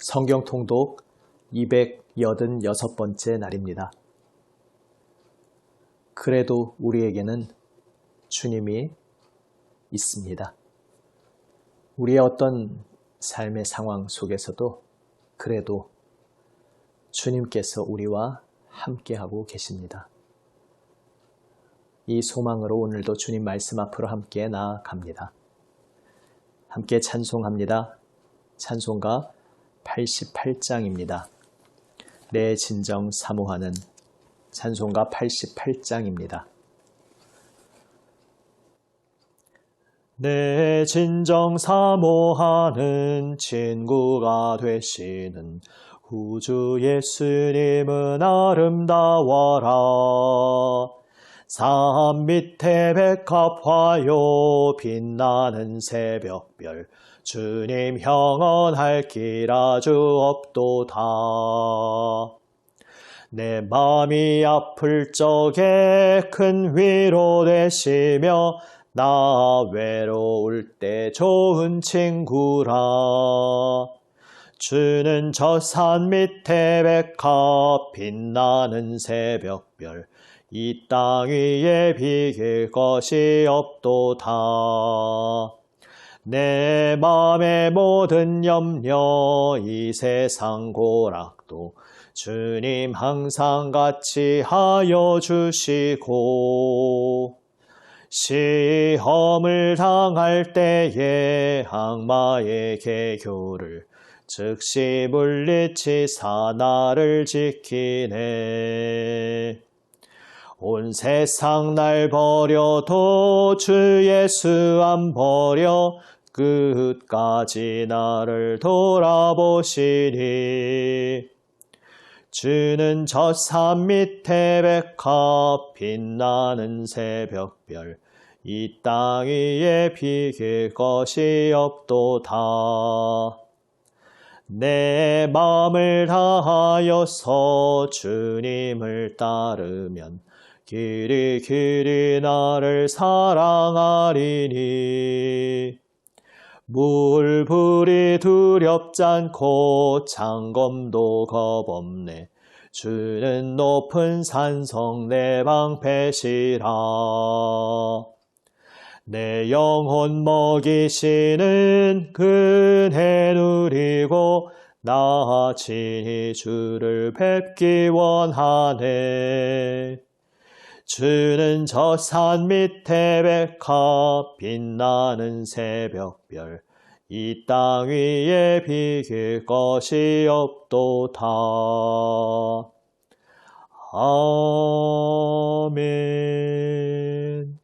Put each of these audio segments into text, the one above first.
성경 통독 286번째 날입니다. 그래도 우리에게는 주님이 있습니다. 우리의 어떤 삶의 상황 속에서도 그래도 주님께서 우리와 함께하고 계십니다. 이 소망으로 오늘도 주님 말씀 앞으로 함께 나아갑니다. 함께 찬송합니다. 찬송가 88장입니다. 내 진정 사모하는 찬송가 88장입니다. 내 진정 사모하는 친구가 되시는 구주 예수님은 아름다워라. 산 밑에 백합화요 빛나는 새벽별 주님 형언할 길 아주 없도다. 내 맘이 아플 적에 큰 위로 되시며 나 외로울 때 좋은 친구라. 주는 저 산 밑에 백합 빛나는 새벽별 이 땅 위에 비길 것이 없도다. 내 맘의 모든 염려 이 세상 고락도 주님 항상 같이 하여 주시고 시험을 당할 때에 악마의 계교를 즉시 물리치사 나를 지키네. 온 세상 날 버려도 주 예수 안 버려 끝까지 나를 돌아보시니. 주는 저 산 밑에 백합 빛나는 새벽별 이 땅 위에 비길 것이 없도다. 내 마음을 다하여서 주님을 따르면 길이 나를 사랑하리니. 물불이 두렵지 않고 창검도 겁없네. 주는 높은 산성 내 방패시라. 내 영혼 먹이시는 그네 누리고 나 친히 주를 뵙기 원하네. 주는 저 산 밑에 백합 빛나는 새벽별 이 땅 위에 비길 것이 없도다. 아멘.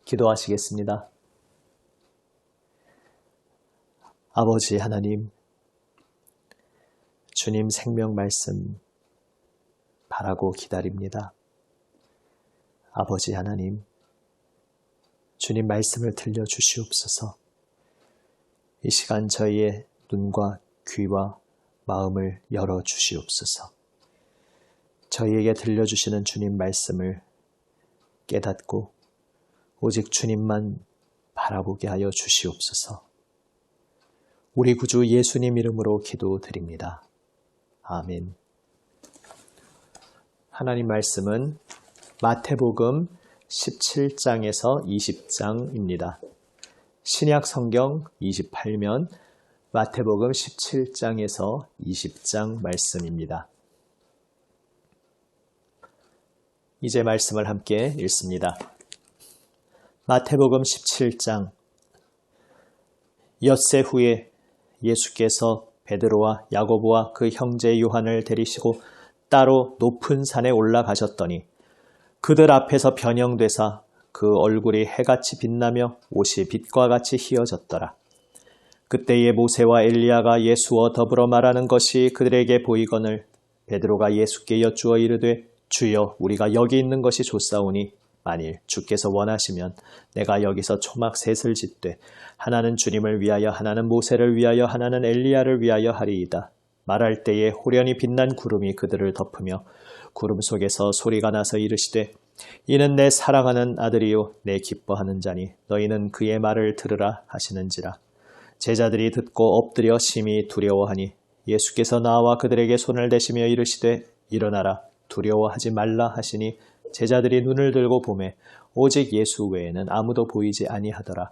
기도하시겠습니다. 아버지 하나님, 주님 생명 말씀 바라고 기다립니다. 아버지 하나님, 주님 말씀을 들려주시옵소서. 이 시간 저희의 눈과 귀와 마음을 열어주시옵소서. 저희에게 들려주시는 주님 말씀을 깨닫고 오직 주님만 바라보게 하여 주시옵소서. 우리 구주 예수님 이름으로 기도드립니다. 아멘. 하나님 말씀은 마태복음 17장에서 20장입니다. 신약 성경 28면 마태복음 17장에서 20장 말씀입니다. 이제 말씀을 함께 읽습니다. 마태복음 17장. 엿새 후에 예수께서 베드로와 야고보와 그 형제 요한을 데리시고 따로 높은 산에 올라가셨더니 그들 앞에서 변형되사 그 얼굴이 해같이 빛나며 옷이 빛과 같이 희어졌더라. 그때에 모세와 엘리야가 예수와 더불어 말하는 것이 그들에게 보이거늘 베드로가 예수께 여쭈어 이르되 주여 우리가 여기 있는 것이 좋사오니 만일 주께서 원하시면 내가 여기서 초막 셋을 짓되 하나는 주님을 위하여 하나는 모세를 위하여 하나는 엘리야를 위하여 하리이다. 말할 때에 호련히 빛난 구름이 그들을 덮으며 구름 속에서 소리가 나서 이르시되 이는 내 사랑하는 아들이요 내 기뻐하는 자니 너희는 그의 말을 들으라 하시는지라. 제자들이 듣고 엎드려 심히 두려워하니 예수께서 나와 그들에게 손을 대시며 이르시되 일어나라 두려워하지 말라 하시니 제자들이 눈을 들고 보매 오직 예수 외에는 아무도 보이지 아니하더라.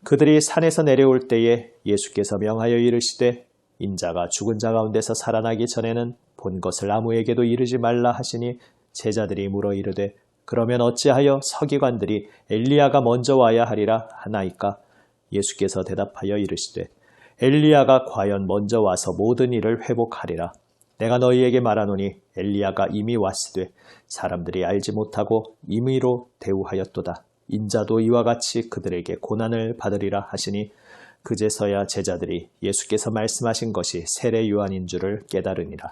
그들이 산에서 내려올 때에 예수께서 명하여 이르시되 인자가 죽은 자 가운데서 살아나기 전에는 본 것을 아무에게도 이르지 말라 하시니 제자들이 물어 이르되 그러면 어찌하여 서기관들이 엘리야가 먼저 와야 하리라 하나이까? 예수께서 대답하여 이르시되 엘리야가 과연 먼저 와서 모든 일을 회복하리라. 내가 너희에게 말하노니 엘리야가 이미 왔으되 사람들이 알지 못하고 임의로 대우하였도다. 인자도 이와 같이 그들에게 고난을 받으리라 하시니 그제서야 제자들이 예수께서 말씀하신 것이 세례 요한인 줄을 깨달으니라.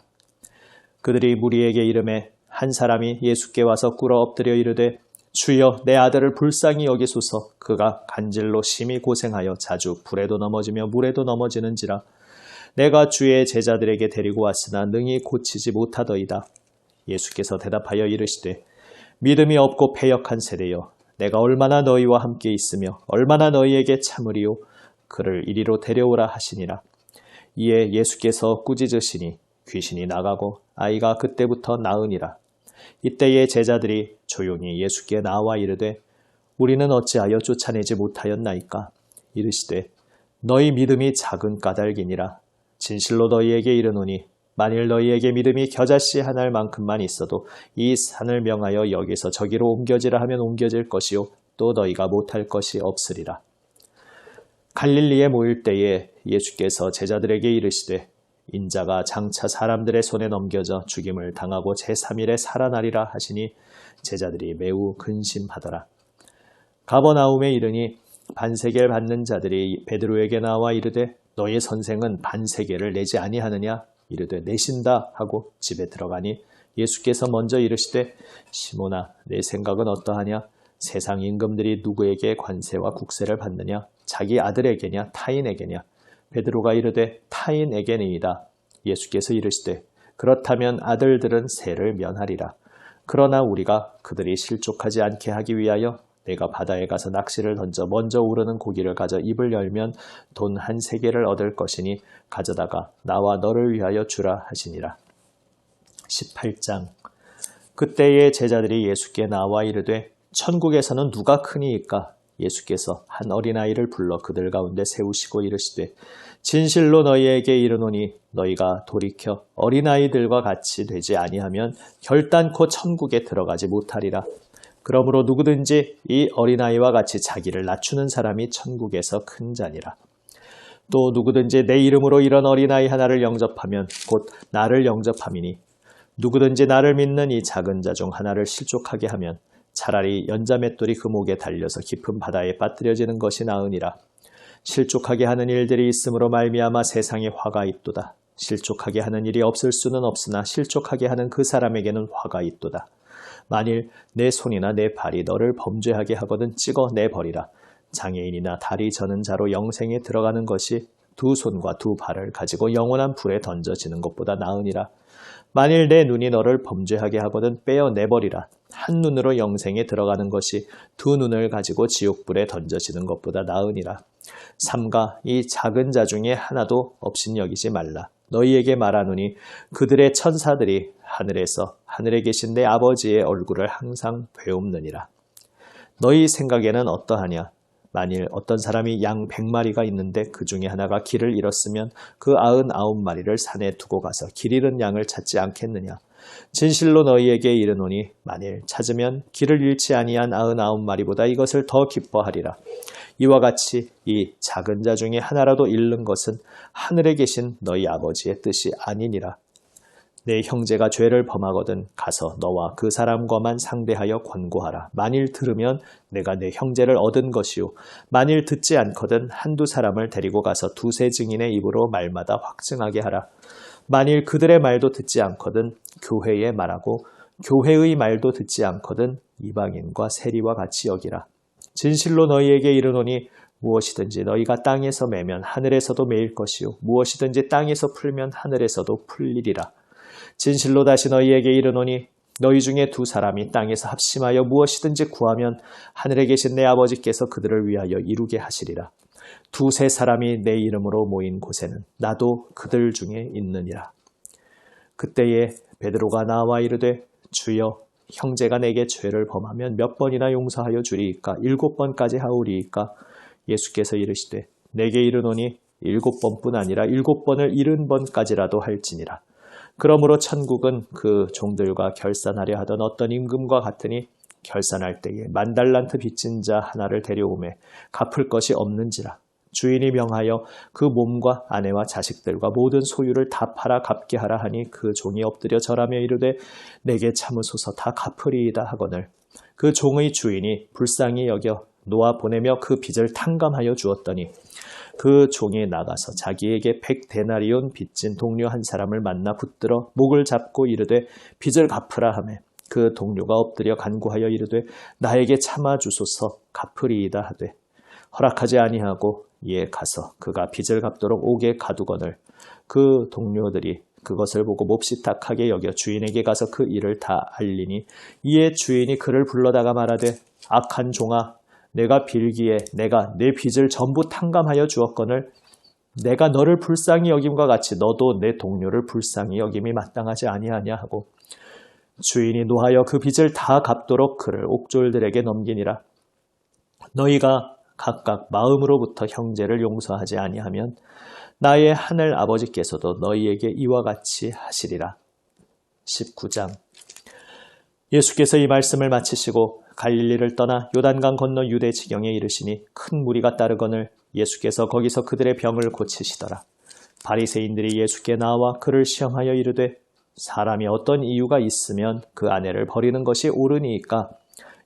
그들이 무리에게 이르매 한 사람이 예수께 와서 꿇어 엎드려 이르되 주여 내 아들을 불쌍히 여기소서. 그가 간질로 심히 고생하여 자주 불에도 넘어지며 물에도 넘어지는지라. 내가 주의 제자들에게 데리고 왔으나 능히 고치지 못하더이다. 예수께서 대답하여 이르시되 믿음이 없고 패역한 세대여 내가 얼마나 너희와 함께 있으며 얼마나 너희에게 참으리요. 그를 이리로 데려오라 하시니라. 이에 예수께서 꾸짖으시니 귀신이 나가고 아이가 그때부터 나으니라. 이때에 제자들이 조용히 예수께 나와 이르되 우리는 어찌하여 쫓아내지 못하였나이까? 이르시되 너희 믿음이 작은 까닭이니라. 진실로 너희에게 이르노니 만일 너희에게 믿음이 겨자씨 한 알만큼만 있어도 이 산을 명하여 여기서 저기로 옮겨지라 하면 옮겨질 것이요 또 너희가 못할 것이 없으리라. 갈릴리에 모일 때에 예수께서 제자들에게 이르시되 인자가 장차 사람들의 손에 넘겨져 죽임을 당하고 제3일에 살아나리라 하시니 제자들이 매우 근심하더라. 가버나움에 이르니 반세겔 받는 자들이 베드로에게 나와 이르되 너의 선생은 반세겔을 내지 아니하느냐? 이르되 내신다 하고 집에 들어가니 예수께서 먼저 이르시되 시몬아 내 생각은 어떠하냐? 세상 임금들이 누구에게 관세와 국세를 받느냐? 자기 아들에게냐 타인에게냐? 베드로가 이르되 타인에게니이다. 예수께서 이르시되 그렇다면 아들들은 세를 면하리라. 그러나 우리가 그들이 실족하지 않게 하기 위하여 내가 바다에 가서 낚시를 던져 먼저 오르는 고기를 가져 입을 열면 돈 한 세겔을 얻을 것이니 가져다가 나와 너를 위하여 주라 하시니라. 18장. 그때의 제자들이 예수께 나와 이르되 천국에서는 누가 크니이까? 예수께서 한 어린아이를 불러 그들 가운데 세우시고 이르시되 진실로 너희에게 이르노니 너희가 돌이켜 어린아이들과 같이 되지 아니하면 결단코 천국에 들어가지 못하리라. 그러므로 누구든지 이 어린아이와 같이 자기를 낮추는 사람이 천국에서 큰 자니라. 또 누구든지 내 이름으로 이런 어린아이 하나를 영접하면 곧 나를 영접함이니 누구든지 나를 믿는 이 작은 자 중 하나를 실족하게 하면 차라리 연자맷돌이 그 목에 달려서 깊은 바다에 빠뜨려지는 것이 나으니라. 실족하게 하는 일들이 있으므로 말미암아 세상에 화가 있도다. 실족하게 하는 일이 없을 수는 없으나 실족하게 하는 그 사람에게는 화가 있도다. 만일 내 손이나 내 발이 너를 범죄하게 하거든 찍어 내버리라. 장애인이나 다리 저는 자로 영생에 들어가는 것이 두 손과 두 발을 가지고 영원한 불에 던져지는 것보다 나으니라. 만일 내 눈이 너를 범죄하게 하거든 빼어 내버리라. 한 눈으로 영생에 들어가는 것이 두 눈을 가지고 지옥불에 던져지는 것보다 나으니라. 삼가 이 작은 자 중에 하나도 업신여기지 말라. 너희에게 말하노니 그들의 천사들이 하늘에서 하늘에 계신 내 아버지의 얼굴을 항상 배움느니라. 너희 생각에는 어떠하냐? 만일 어떤 사람이 양 100마리가 있는데 그 중에 하나가 길을 잃었으면 그 99마리를 산에 두고 가서 길 잃은 양을 찾지 않겠느냐? 진실로 너희에게 이르노니 만일 찾으면 길을 잃지 아니한 99마리보다 이것을 더 기뻐하리라. 이와 같이 이 작은 자 중에 하나라도 잃는 것은 하늘에 계신 너희 아버지의 뜻이 아니니라. 내 형제가 죄를 범하거든 가서 너와 그 사람과만 상대하여 권고하라. 만일 들으면 내가 내 형제를 얻은 것이요 만일 듣지 않거든 한두 사람을 데리고 가서 두세 증인의 입으로 말마다 확증하게 하라. 만일 그들의 말도 듣지 않거든 교회의 말하고 교회의 말도 듣지 않거든 이방인과 세리와 같이 여기라. 진실로 너희에게 이르노니 무엇이든지 너희가 땅에서 매면 하늘에서도 매일 것이요 무엇이든지 땅에서 풀면 하늘에서도 풀리리라. 진실로 다시 너희에게 이르노니 너희 중에 두 사람이 땅에서 합심하여 무엇이든지 구하면 하늘에 계신 내 아버지께서 그들을 위하여 이루게 하시리라. 두세 사람이 내 이름으로 모인 곳에는 나도 그들 중에 있느니라. 그때에 베드로가 나와 이르되 주여 형제가 내게 죄를 범하면 몇 번이나 용서하여 주리이까? 7번까지 하오리이까? 예수께서 이르시되 내게 이르노니 7번뿐 아니라 7번을 70번까지라도 할지니라. 그러므로 천국은 그 종들과 결산하려 하던 어떤 임금과 같으니 결산할 때에 10,000달란트 빚진 자 하나를 데려오매 갚을 것이 없는지라. 주인이 명하여 그 몸과 아내와 자식들과 모든 소유를 다 팔아 갚게 하라 하니 그 종이 엎드려 절하며 이르되 내게 참으소서 다 갚으리이다 하거늘 그 종의 주인이 불쌍히 여겨 놓아 보내며 그 빚을 탕감하여 주었더니 그 종이 나가서 자기에게 100데나리온 빚진 동료 한 사람을 만나 붙들어 목을 잡고 이르되 빚을 갚으라 하매 그 동료가 엎드려 간구하여 이르되 나에게 참아주소서 갚으리이다 하되 허락하지 아니하고 이에 가서 그가 빚을 갚도록 옥에 가두거늘 그 동료들이 그것을 보고 몹시 딱하게 여겨 주인에게 가서 그 일을 다 알리니 이에 주인이 그를 불러다가 말하되 악한 종아 내가 빌기에 내가 내 빚을 전부 탕감하여 주었거늘 내가 너를 불쌍히 여김과 같이 너도 내 동료를 불쌍히 여김이 마땅하지 아니하냐 하고 주인이 노하여 그 빚을 다 갚도록 그를 옥졸들에게 넘기니라. 너희가 각각 마음으로부터 형제를 용서하지 아니하면 나의 하늘 아버지께서도 너희에게 이와 같이 하시리라. 19장. 예수께서 이 말씀을 마치시고 갈릴리를 떠나 요단강 건너 유대 지경에 이르시니 큰 무리가 따르거늘 예수께서 거기서 그들의 병을 고치시더라. 바리새인들이 예수께 나와 그를 시험하여 이르되 사람이 어떤 이유가 있으면 그 아내를 버리는 것이 옳으니이까?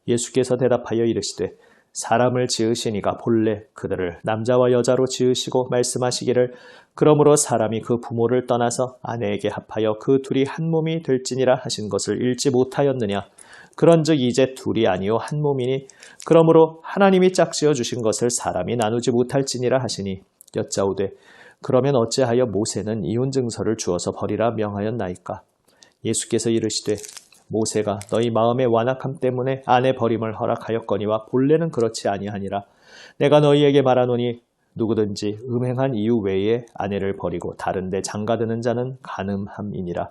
예수께서 대답하여 이르시되 사람을 지으시니가 본래 그들을 남자와 여자로 지으시고 말씀하시기를 그러므로 사람이 그 부모를 떠나서 아내에게 합하여 그 둘이 한 몸이 될지니라 하신 것을 읽지 못하였느냐? 그런즉 이제 둘이 아니요 한 몸이니 그러므로 하나님이 짝지어 주신 것을 사람이 나누지 못할지니라 하시니 여짜오되 그러면 어찌하여 모세는 이혼 증서를 주어서 버리라 명하였나이까? 예수께서 이르시되 모세가 너희 마음의 완악함 때문에 아내 버림을 허락하였거니와 본래는 그렇지 아니하니라. 내가 너희에게 말하노니 누구든지 음행한 이유 외에 아내를 버리고 다른 데 장가드는 자는 간음함이니라.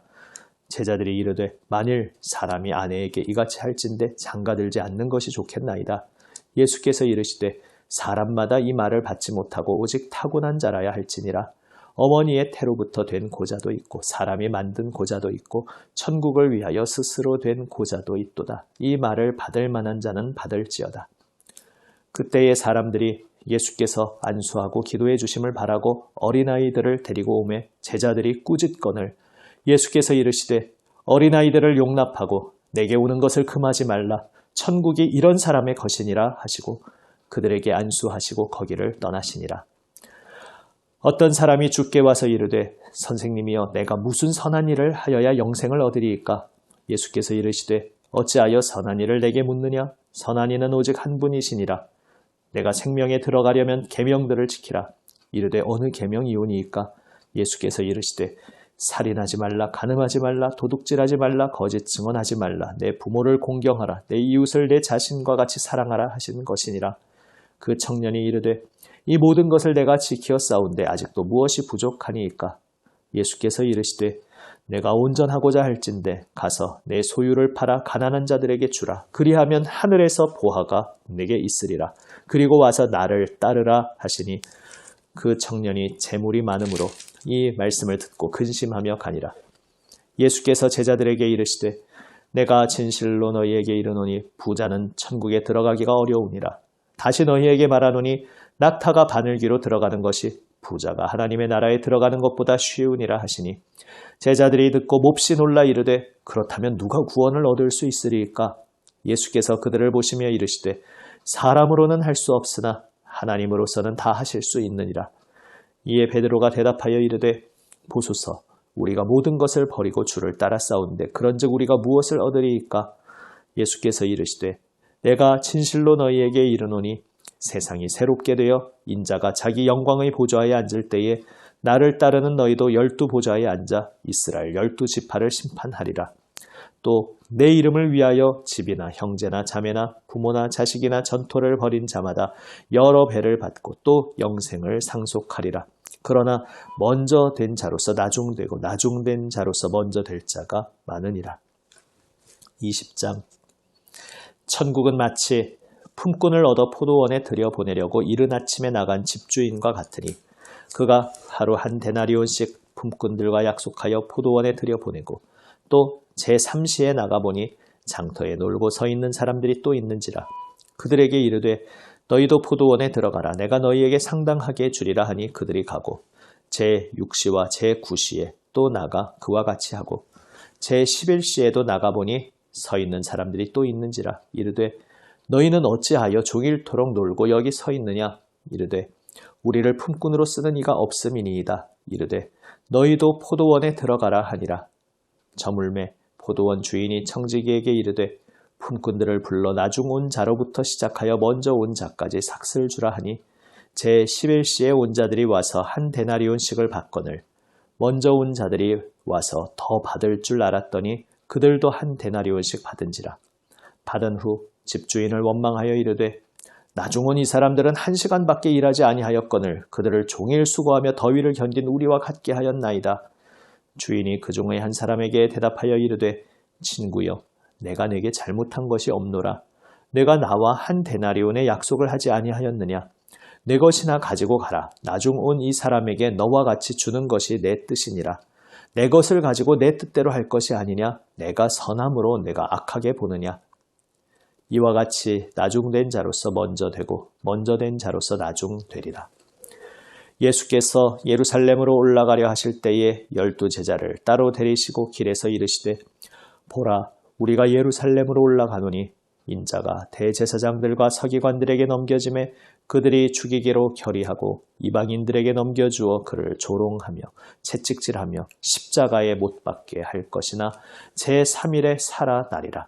제자들이 이르되 만일 사람이 아내에게 이같이 할진대 장가들지 않는 것이 좋겠나이다. 예수께서 이르시되 사람마다 이 말을 받지 못하고 오직 타고난 자라야 할지니라. 어머니의 태로부터 된 고자도 있고 사람이 만든 고자도 있고 천국을 위하여 스스로 된 고자도 있도다. 이 말을 받을 만한 자는 받을지어다. 그때의 사람들이 예수께서 안수하고 기도해 주심을 바라고 어린아이들을 데리고 오매 제자들이 꾸짖거늘 예수께서 이르시되 어린아이들을 용납하고 내게 오는 것을 금하지 말라. 천국이 이런 사람의 것이니라 하시고 그들에게 안수하시고 거기를 떠나시니라. 어떤 사람이 주께 와서 이르되 선생님이여 내가 무슨 선한 일을 하여야 영생을 얻으리이까? 예수께서 이르시되 어찌하여 선한 일을 내게 묻느냐? 선한 이는 오직 한 분이시니라. 내가 생명에 들어가려면 계명들을 지키라. 이르되 어느 계명이오니이까? 예수께서 이르시되 살인하지 말라, 간음하지 말라, 도둑질하지 말라, 거짓 증언하지 말라, 내 부모를 공경하라, 내 이웃을 내 자신과 같이 사랑하라 하시는 것이니라. 그 청년이 이르되 이 모든 것을 내가 지키어 싸운데 아직도 무엇이 부족하니이까? 예수께서 이르시되 내가 온전하고자 할진대 가서 내 소유를 팔아 가난한 자들에게 주라. 그리하면 하늘에서 보화가 내게 있으리라. 그리고 와서 나를 따르라 하시니 그 청년이 재물이 많으므로 이 말씀을 듣고 근심하며 가니라. 예수께서 제자들에게 이르시되 내가 진실로 너희에게 이르노니 부자는 천국에 들어가기가 어려우니라. 다시 너희에게 말하노니 낙타가 바늘기로 들어가는 것이 부자가 하나님의 나라에 들어가는 것보다 쉬우니라 하시니 제자들이 듣고 몹시 놀라 이르되 그렇다면 누가 구원을 얻을 수 있으리까? 예수께서 그들을 보시며 이르시되 사람으로는 할 수 없으나 하나님으로서는 다 하실 수 있느니라. 이에 베드로가 대답하여 이르되 보소서 우리가 모든 것을 버리고 주를 따라 싸운데 그런즉 우리가 무엇을 얻으리이까? 예수께서 이르시되 내가 진실로 너희에게 이르노니 세상이 새롭게 되어 인자가 자기 영광의 보좌에 앉을 때에 나를 따르는 너희도 12 보좌에 앉아 이스라엘 12 지파를 심판하리라. 또 내 이름을 위하여 집이나 형제나 자매나 부모나 자식이나 전토를 벌인 자마다 여러 배를 받고 또 영생을 상속하리라. 그러나 먼저 된 자로서 나중되고 나중된 자로서 먼저 될 자가 많으니라. 20장. 천국은 마치 품꾼을 얻어 포도원에 들여보내려고 이른 아침에 나간 집주인과 같으니 그가 하루 한 데나리온씩 품꾼들과 약속하여 포도원에 들여보내고 또 제3시에 나가보니 장터에 놀고 서 있는 사람들이 또 있는지라. 그들에게 이르되 너희도 포도원에 들어가라. 내가 너희에게 상당하게 주리라 하니 그들이 가고 제6시와 제9시에 또 나가 그와 같이 하고 제11시에도 나가보니 서 있는 사람들이 또 있는지라. 이르되 너희는 어찌하여 종일토록 놀고 여기 서 있느냐. 이르되 우리를 품꾼으로 쓰는 이가 없음이니이다. 이르되 너희도 포도원에 들어가라 하니라. 저물매 포도원 주인이 청지기에게 이르되 품꾼들을 불러 나중 온 자로부터 시작하여 먼저 온 자까지 삭슬 주라 하니 제11시에 온 자들이 와서 한 데나리온씩을 받거늘 먼저 온 자들이 와서 더 받을 줄 알았더니 그들도 한 데나리온씩 받은지라. 받은 후 집주인을 원망하여 이르되 나중 온 이 사람들은 1시간밖에 일하지 아니하였거늘 그들을 종일 수고하며 더위를 견딘 우리와 같게 하였나이다. 주인이 그 중의 한 사람에게 대답하여 이르되 친구여 내가 내게 잘못한 것이 없노라. 내가 나와 한 데나리온의 약속을 하지 아니하였느냐. 내 것이나 가지고 가라. 나중 온 이 사람에게 너와 같이 주는 것이 내 뜻이니라. 내 것을 가지고 내 뜻대로 할 것이 아니냐. 내가 선함으로 내가 악하게 보느냐. 이와 같이 나중된 자로서 먼저 되고 먼저 된 자로서 나중되리라. 예수께서 예루살렘으로 올라가려 하실 때에 12 제자를 따로 데리시고 길에서 이르시되 보라 우리가 예루살렘으로 올라가노니 인자가 대제사장들과 서기관들에게 넘겨짐에 그들이 죽이기로 결의하고 이방인들에게 넘겨주어 그를 조롱하며 채찍질하며 십자가에 못 박게 할 것이나 제3일에 살아나리라.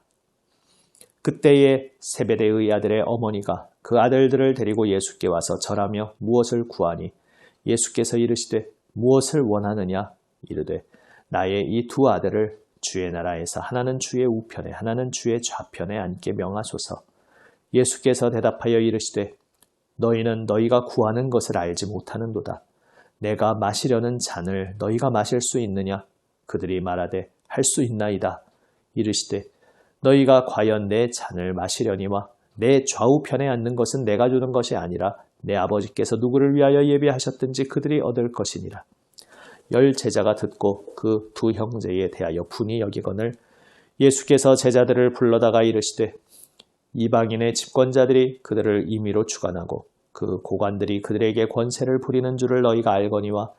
그때에 세베대의 아들의 어머니가 그 아들들을 데리고 예수께 와서 절하며 무엇을 구하니 예수께서 이르시되 무엇을 원하느냐. 이르되 나의 이 2 아들을 주의 나라에서 하나는 주의 우편에 하나는 주의 좌편에 앉게 명하소서. 예수께서 대답하여 이르시되 너희는 너희가 구하는 것을 알지 못하는도다. 내가 마시려는 잔을 너희가 마실 수 있느냐. 그들이 말하되 할 수 있나이다. 이르시되 너희가 과연 내 잔을 마시려니와 내 좌우편에 앉는 것은 내가 주는 것이 아니라 내 아버지께서 누구를 위하여 예비하셨든지 그들이 얻을 것이니라. 10 제자가 듣고 그 2 형제에 대하여 분이 여기거늘 예수께서 제자들을 불러다가 이르시되 이방인의 집권자들이 그들을 임의로 주관하고 그 고관들이 그들에게 권세를 부리는 줄을 너희가 알거니와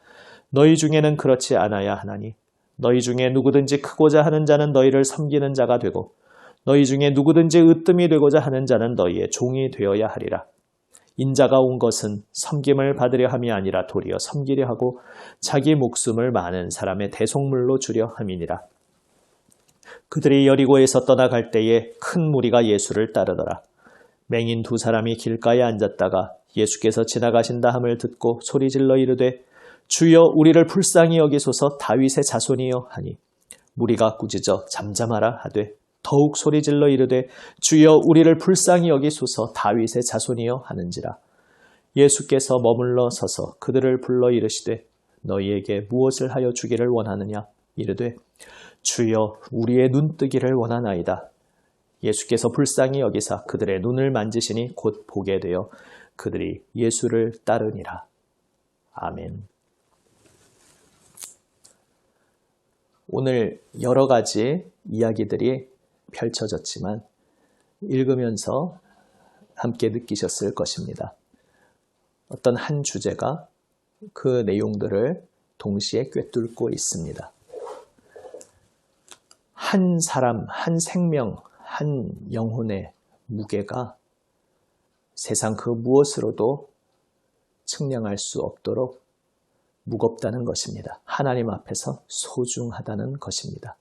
너희 중에는 그렇지 않아야 하나니 너희 중에 누구든지 크고자 하는 자는 너희를 섬기는 자가 되고 너희 중에 누구든지 으뜸이 되고자 하는 자는 너희의 종이 되어야 하리라. 인자가 온 것은 섬김을 받으려 함이 아니라 도리어 섬기려 하고 자기 목숨을 많은 사람의 대속물로 주려 함이니라. 그들이 여리고에서 떠나갈 때에 큰 무리가 예수를 따르더라. 맹인 2 사람이 길가에 앉았다가 예수께서 지나가신다 함을 듣고 소리질러 이르되 주여 우리를 불쌍히 여기소서 다윗의 자손이여 하니 무리가 꾸짖어 잠잠하라 하되 더욱 소리질러 이르되 주여 우리를 불쌍히 여기소서 다윗의 자손이여 하는지라. 예수께서 머물러 서서 그들을 불러 이르시되 너희에게 무엇을 하여 주기를 원하느냐. 이르되 주여 우리의 눈뜨기를 원하나이다. 예수께서 불쌍히 여기사 그들의 눈을 만지시니 곧 보게 되어 그들이 예수를 따르니라. 아멘. 오늘 여러 가지 이야기들이 펼쳐졌지만 읽으면서 함께 느끼셨을 것입니다. 어떤 한 주제가 그 내용들을 동시에 꿰뚫고 있습니다. 한 사람, 한 생명, 한 영혼의 무게가 세상 그 무엇으로도 측량할 수 없도록 무겁다는 것입니다. 하나님 앞에서 소중하다는 것입니다.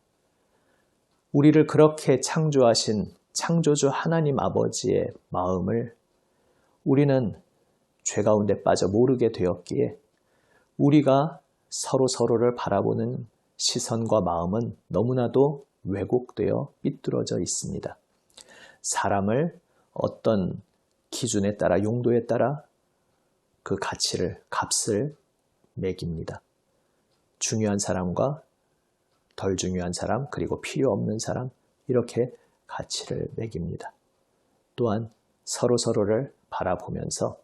우리를 그렇게 창조하신 창조주 하나님 아버지의 마음을 우리는 죄 가운데 빠져 모르게 되었기에 우리가 서로를 바라보는 시선과 마음은 너무나도 왜곡되어 삐뚤어져 있습니다. 사람을 어떤 기준에 따라, 용도에 따라 그 값을 매깁니다. 중요한 사람과 덜 중요한 사람, 그리고 필요 없는 사람, 이렇게 가치를 매깁니다. 또한 서로를 바라보면서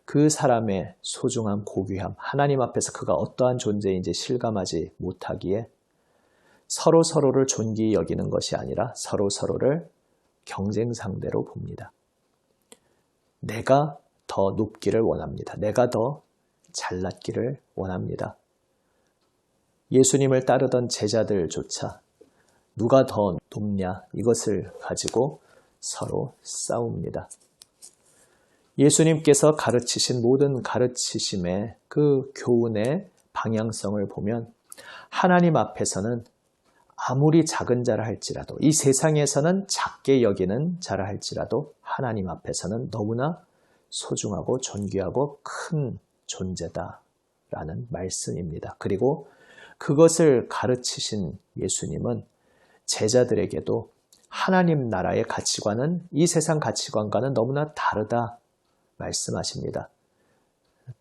그 사람의 소중함, 고귀함, 하나님 앞에서 그가 어떠한 존재인지 실감하지 못하기에 서로를 존귀히 여기는 것이 아니라 서로를 경쟁 상대로 봅니다. 내가 더 높기를 원합니다. 내가 더 잘났기를 원합니다. 예수님을 따르던 제자들조차 누가 더 높냐, 이것을 가지고 서로 싸웁니다. 예수님께서 가르치신 모든 가르치심의 그 교훈의 방향성을 보면 하나님 앞에서는 아무리 작은 자라 할지라도, 이 세상에서는 작게 여기는 자라 할지라도 하나님 앞에서는 너무나 소중하고 존귀하고 큰 존재다라는 말씀입니다. 그리고 그것을 가르치신 예수님은 제자들에게도 하나님 나라의 가치관은 이 세상 가치관과는 너무나 다르다 말씀하십니다.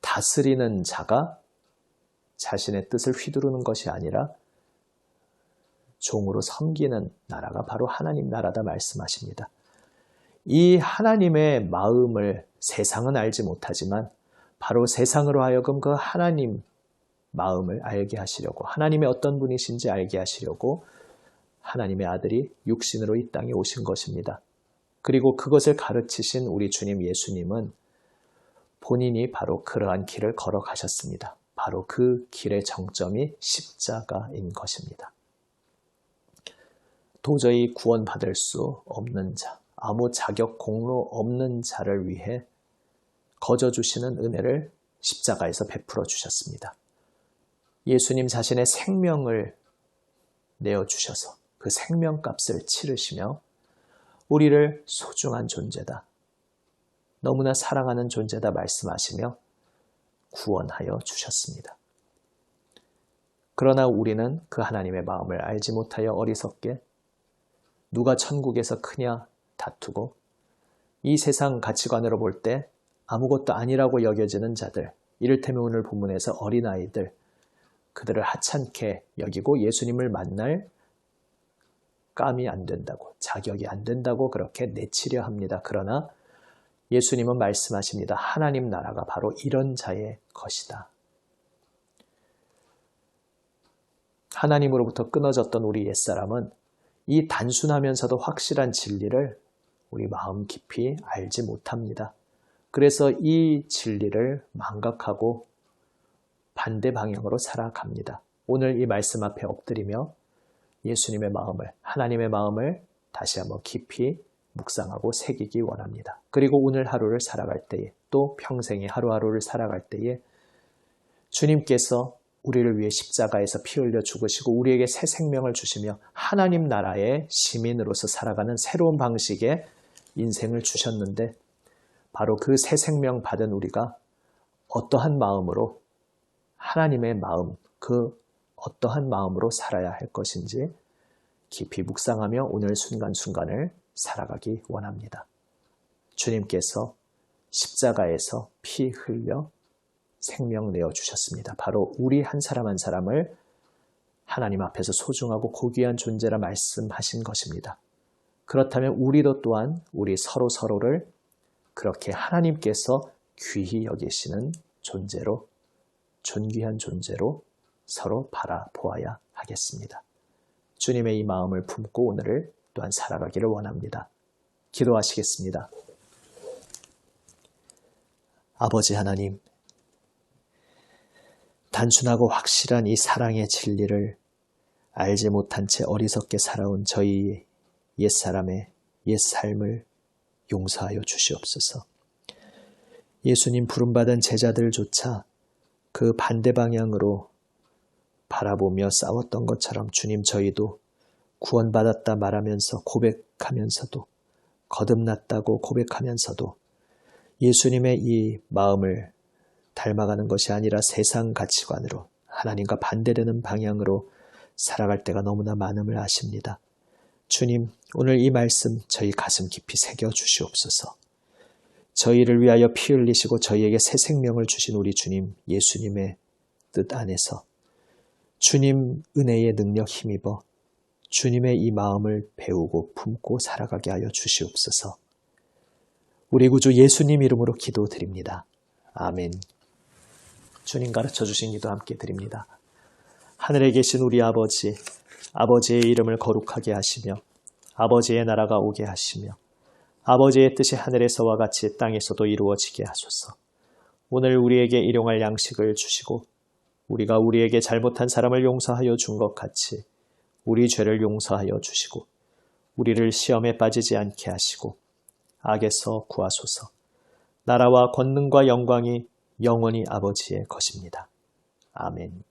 다스리는 자가 자신의 뜻을 휘두르는 것이 아니라 종으로 섬기는 나라가 바로 하나님 나라다 말씀하십니다. 이 하나님의 마음을 세상은 알지 못하지만 바로 세상으로 하여금 그 하나님 마음을 알게 하시려고, 하나님의 어떤 분이신지 알게 하시려고 하나님의 아들이 육신으로 이 땅에 오신 것입니다. 그리고 그것을 가르치신 우리 주님 예수님은 본인이 바로 그러한 길을 걸어가셨습니다. 바로 그 길의 정점이 십자가인 것입니다. 도저히 구원받을 수 없는 자, 아무 자격 공로 없는 자를 위해 거저 주시는 은혜를 십자가에서 베풀어 주셨습니다. 예수님 자신의 생명을 내어주셔서 그 생명값을 치르시며 우리를 소중한 존재다, 너무나 사랑하는 존재다 말씀하시며 구원하여 주셨습니다. 그러나 우리는 그 하나님의 마음을 알지 못하여 어리석게 누가 천국에서 크냐 다투고 이 세상 가치관으로 볼 때 아무것도 아니라고 여겨지는 자들, 이를테면 오늘 본문에서 어린아이들, 그들을 하찮게 여기고 예수님을 만날 감이 안 된다고, 자격이 안 된다고 그렇게 내치려 합니다. 그러나 예수님은 말씀하십니다. 하나님 나라가 바로 이런 자의 것이다. 하나님으로부터 끊어졌던 우리 옛사람은 이 단순하면서도 확실한 진리를 우리 마음 깊이 알지 못합니다. 그래서 이 진리를 망각하고 반대 방향으로 살아갑니다. 오늘 이 말씀 앞에 엎드리며 예수님의 마음을, 하나님의 마음을 다시 한번 깊이 묵상하고 새기기 원합니다. 그리고 오늘 하루를 살아갈 때에, 또 평생의 하루하루를 살아갈 때에 주님께서 우리를 위해 십자가에서 피 흘려 죽으시고 우리에게 새 생명을 주시며 하나님 나라의 시민으로서 살아가는 새로운 방식의 인생을 주셨는데, 바로 그 새 생명 받은 우리가 어떠한 마음으로, 하나님의 마음, 그 어떠한 마음으로 살아야 할 것인지 깊이 묵상하며 오늘 순간순간을 살아가기 원합니다. 주님께서 십자가에서 피 흘려 생명 내어주셨습니다. 바로 우리 한 사람 한 사람을 하나님 앞에서 소중하고 고귀한 존재라 말씀하신 것입니다. 그렇다면 우리도 또한 우리 서로를 그렇게 하나님께서 귀히 여기시는 존재로, 존귀한 존재로 서로 바라보아야 하겠습니다. 주님의 이 마음을 품고 오늘을 또한 살아가기를 원합니다. 기도하시겠습니다. 아버지 하나님, 단순하고 확실한 이 사랑의 진리를 알지 못한 채 어리석게 살아온 저희 옛사람의 옛삶을 용서하여 주시옵소서. 예수님 부름받은 제자들조차 그 반대 방향으로 바라보며 싸웠던 것처럼 주님, 저희도 구원받았다 말하면서 고백하면서도, 거듭났다고 고백하면서도 예수님의 이 마음을 닮아가는 것이 아니라 세상 가치관으로, 하나님과 반대되는 방향으로 살아갈 때가 너무나 많음을 아십니다. 주님, 오늘 이 말씀 저희 가슴 깊이 새겨 주시옵소서. 저희를 위하여 피 흘리시고 저희에게 새 생명을 주신 우리 주님 예수님의 뜻 안에서 주님 은혜의 능력 힘입어 주님의 이 마음을 배우고 품고 살아가게 하여 주시옵소서. 우리 구주 예수님 이름으로 기도드립니다. 아멘. 주님 가르쳐 주신 기도 함께 드립니다. 하늘에 계신 우리 아버지, 아버지의 이름을 거룩하게 하시며 아버지의 나라가 오게 하시며 아버지의 뜻이 하늘에서와 같이 땅에서도 이루어지게 하소서. 오늘 우리에게 일용할 양식을 주시고 우리가 우리에게 잘못한 사람을 용서하여 준 것 같이 우리 죄를 용서하여 주시고 우리를 시험에 빠지지 않게 하시고 악에서 구하소서. 나라와 권능과 영광이 영원히 아버지의 것입니다. 아멘.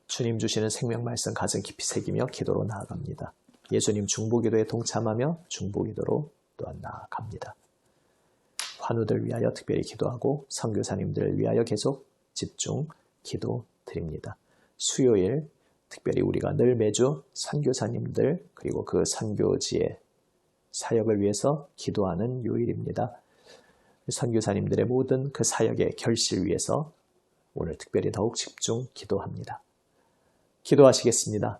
주님 주시는 생명 말씀 가슴 깊이 새기며 기도로 나아갑니다. 예수님 중보기도에 동참하며 중보기도로 또한 나아갑니다. 환우들 위하여 특별히 기도하고 선교사님들을 위하여 계속 집중 기도 드립니다. 수요일 특별히 우리가 늘 매주 선교사님들 그리고 그 선교지의 사역을 위해서 기도하는 요일입니다. 선교사님들의 모든 그 사역의 결실 위해서 오늘 특별히 더욱 집중 기도합니다. 기도하시겠습니다.